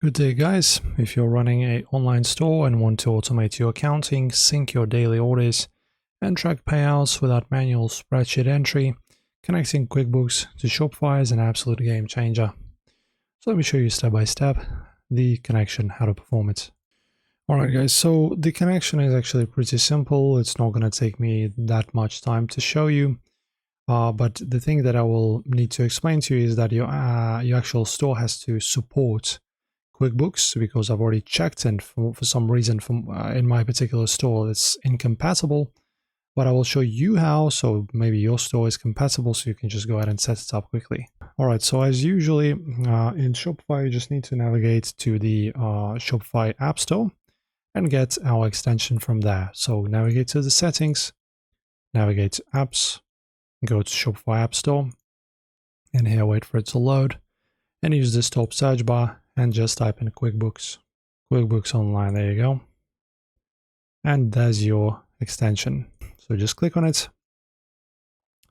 Good day guys, if you're running an online store and want to automate your accounting, sync your daily orders, and track payouts without manual spreadsheet entry, connecting QuickBooks to Shopify is an absolute game changer. So let me show you step by step the connection, how to perform it. Alright guys, so the connection is actually pretty simple. It's not going to take me that much time to show you. But the thing that I will need to explain to you is that your actual store has to support QuickBooks, because I've already checked, and for some reason in my particular store it's incompatible. But I will show you how, so maybe your store is compatible, so you can just go ahead and set it up quickly. Alright, so as usually in Shopify, you just need to navigate to the Shopify App Store and get our extension from there. So navigate to the settings, navigate to apps, go to Shopify App Store, and here wait for it to load, and use this top search bar and just type in QuickBooks Online. There you go. And there's your extension. So just click on it.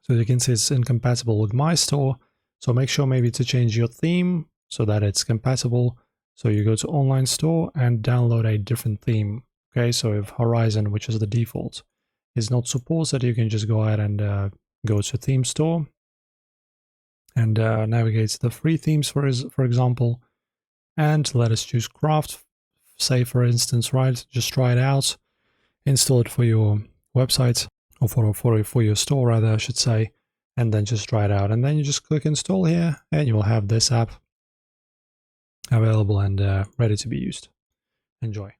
So you can see it's incompatible with my store. So make sure maybe to change your theme so that it's compatible. So you go to Online Store and download a different theme. Okay, so if Horizon, which is the default, is not supported, you can just go ahead and go to Theme Store and navigate to the free themes, for example. And let us choose Craft, say for instance, right? Just try it out, install it for your website, or for your store rather, I should say, and then just try it out. And then you just click install here, and you will have this app available and ready to be used. Enjoy.